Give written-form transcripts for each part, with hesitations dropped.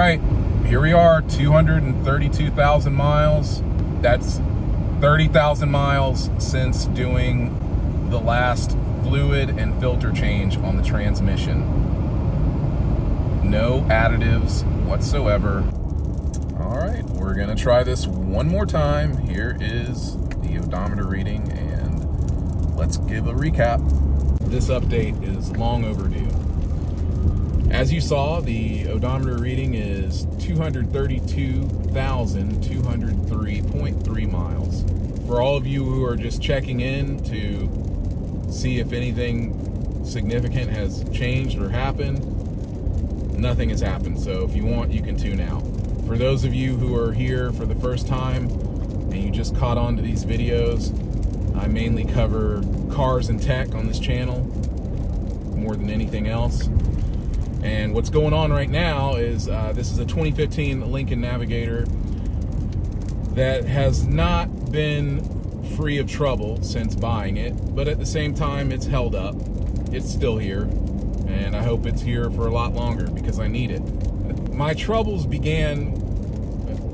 right, here we are, 232,000 miles. That's 30,000 miles since doing the last fluid and filter change on the transmission. No additives whatsoever. All right, we're gonna try this one more time. Here is the odometer reading, and let's give a recap. This update is long overdue. As you saw, the odometer reading is 232,203.3 miles. For all of you who are just checking in to see if anything significant has changed or happened, nothing has happened. So if you want, you can tune out. For those of you who are here for the first time and you just caught on to these videos, I mainly cover cars and tech on this channel more than anything else. And what's going on right now is this is a 2015 Lincoln Navigator that has not been free of trouble since buying it, but at the same time, it's held up. It's still here, and I hope it's here for a lot longer because I need it. My troubles began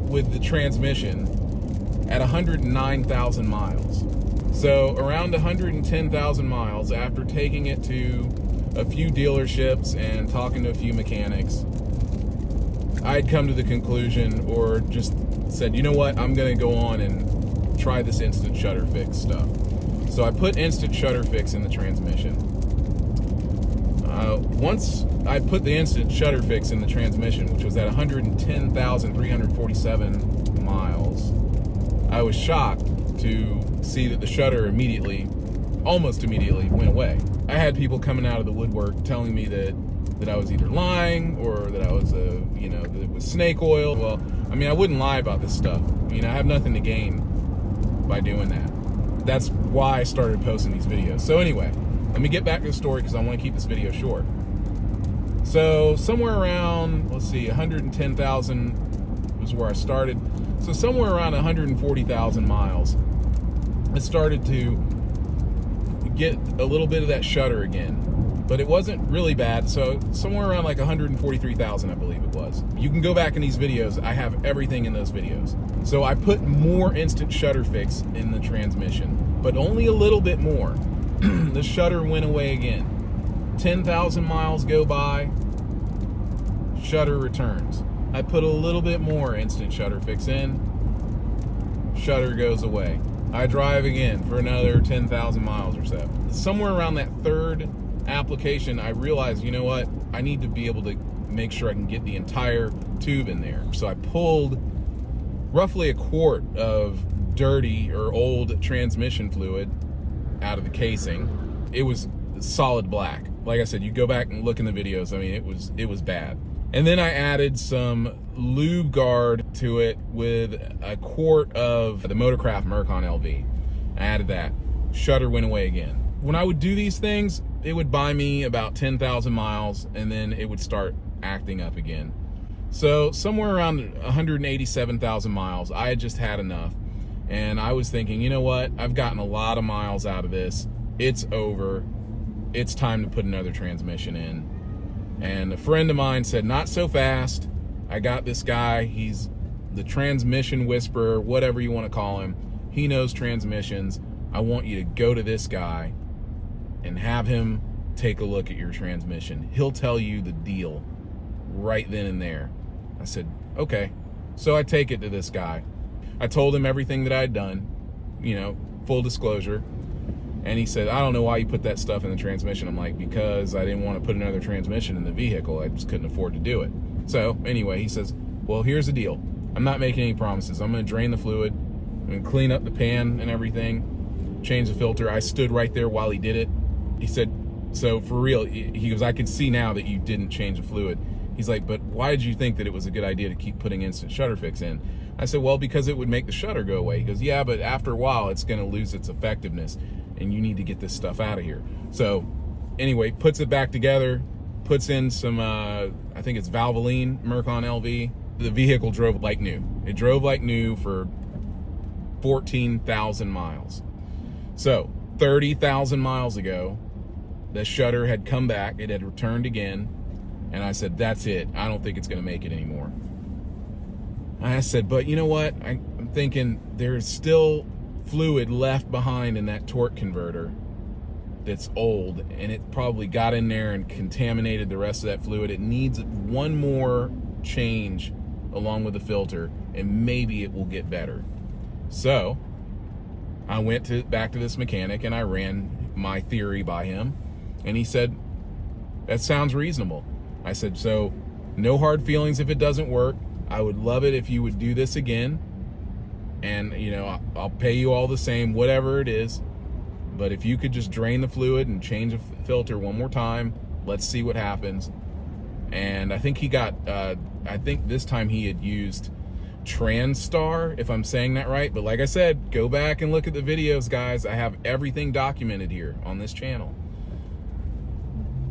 with the transmission at 109,000 miles. So around 110,000 miles after taking it to a few dealerships and talking to a few mechanics, I'd come to the conclusion, or just said, you know what, I'm gonna go on and try this instant shutter fix stuff. So I put instant shutter fix in the transmission. Once I put the instant shutter fix in the transmission, which was at 110,347 miles, I was shocked to see that the shutter almost immediately went away. I had people coming out of the woodwork telling me that I was either lying or that I was that it was snake oil. Well, I mean, I wouldn't lie about this stuff. I mean, I have nothing to gain by doing that. That's why I started posting these videos. So anyway, let me get back to the story because I want to keep this video short. So somewhere around, let's see, 110,000 was where I started. So somewhere around 140,000 miles, I started to get a little bit of that shutter again, but it wasn't really bad. So somewhere around like 143,000, I believe it was. You can go back in these videos. I have everything in those videos. So I put more instant shutter fix in the transmission, but only a little bit more. The shutter went away again. 10,000 miles go by, shutter returns. I put a little bit more instant shutter fix in, shutter goes away. I drive again for another 10,000 miles or so. Somewhere around that third application, I realized, you know what? I need to be able to make sure I can get the entire tube in there. So I pulled roughly a quart of dirty or old transmission fluid out of the casing. It was solid black. Like I said, you go back and look in the videos. I mean, it was bad. And then I added some lube guard to it with a quart of the Motorcraft Mercon LV. I added that. Shutter went away again. When I would do these things, it would buy me about 10,000 miles, and then it would start acting up again. So somewhere around 187,000 miles, I had just had enough. And I was thinking, you know what? I've gotten a lot of miles out of this. It's over. It's time to put another transmission in. And a friend of mine said, not so fast. I got this guy. He's the transmission whisperer, whatever you want to call him. He knows transmissions. I want you to go to this guy and have him take a look at your transmission. He'll tell you the deal right then and there. I said, okay. So I take it to this guy. I told him everything that I'd done, full disclosure. And he said, I don't know why you put that stuff in the transmission. I'm like, because I didn't want to put another transmission in the vehicle. I just couldn't afford to do it. So anyway, he says, well, here's the deal. I'm not making any promises. I'm going to drain the fluid. I'm going to clean up the pan and everything, change the filter. I stood right there while he did it. He said, so for real, he goes, I can see now that you didn't change the fluid. He's like, but why did you think that it was a good idea to keep putting instant shutter fix in? I said, well, because it would make the shutter go away. He goes, yeah, but after a while, it's going to lose its effectiveness, and you need to get this stuff out of here. So anyway, puts it back together, puts in some, I think it's Valvoline Mercon LV. The vehicle drove like new. It drove like new for 14,000 miles. So 30,000 miles ago, the shutter had come back. It had returned again. And I said, that's it. I don't think it's going to make it anymore. I said, but you know what? I'm thinking there's still fluid left behind in that torque converter that's old, and it probably got in there and contaminated the rest of that fluid. It needs one more change along with the filter, and maybe it will get better. So I went back to this mechanic and I ran my theory by him, and he said, that sounds reasonable. I said, so no hard feelings if it doesn't work. I would love it if you would do this again, and you know, I'll pay you all the same, whatever it is. But if you could just drain the fluid and change the filter one more time, let's see what happens. And I think he got, I think this time he had used Transtar, if I'm saying that right. But like I said, go back and look at the videos, guys. I have everything documented here on this channel.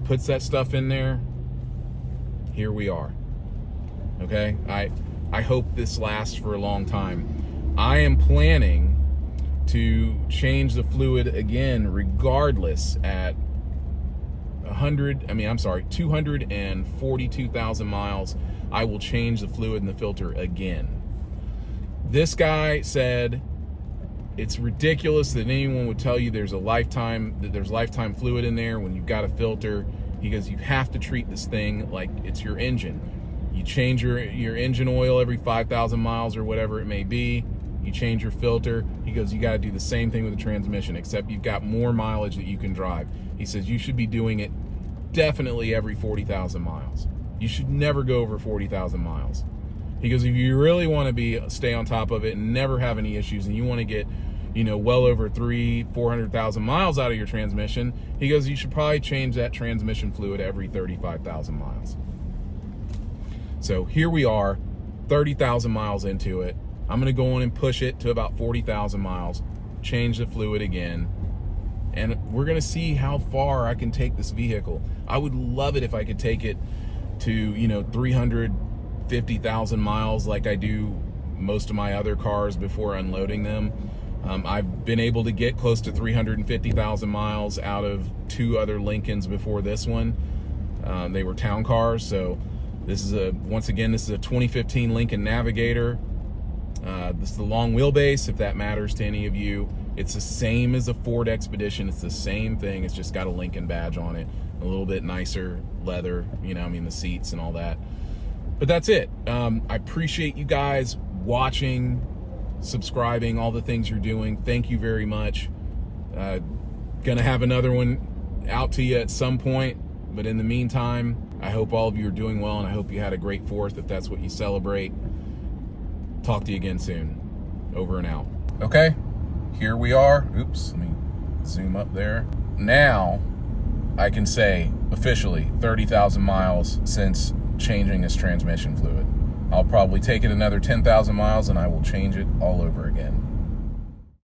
Puts that stuff in there. Here we are. Okay, I hope this lasts for a long time. I am planning to change the fluid again regardless at 242,000 miles. I will change the fluid in the filter again. This guy said it's ridiculous that anyone would tell you there's lifetime fluid in there when you've got a filter. He goes, you have to treat this thing like it's your engine. You change your engine oil every 5,000 miles or whatever it may be. You change your filter. He goes, you got to do the same thing with the transmission, except you've got more mileage that you can drive. He says you should be doing it definitely every 40,000 miles. You should never go over 40,000 miles. He goes, if you really want to stay on top of it and never have any issues, and you want to get, you know, well over 400,000 miles out of your transmission, he goes, you should probably change that transmission fluid every 35,000 miles. So here we are, 30,000 miles into it. I'm going to go on and push it to about 40,000 miles, change the fluid again, and we're going to see how far I can take this vehicle. I would love it if I could take it to, you know, 350,000 miles like I do most of my other cars before unloading them. I've been able to get close to 350,000 miles out of two other Lincolns before this one. They were town cars, so this is once again, this is a 2015 Lincoln Navigator. This is the long wheelbase, if that matters to any of you. It's the same as a Ford Expedition. It's the same thing. It's just got a Lincoln badge on it. A little bit nicer leather, you know, I mean, the seats and all that. But that's it. I appreciate you guys watching, subscribing, all the things you're doing. Thank you very much. Gonna have another one out to you at some point. But in the meantime, I hope all of you are doing well, and I hope you had a great 4th if that's what you celebrate. Talk to you again soon. Over and out. Okay, here we are. Oops, let me zoom up there. Now, I can say officially 30,000 miles since changing this transmission fluid. I'll probably take it another 10,000 miles and I will change it all over again.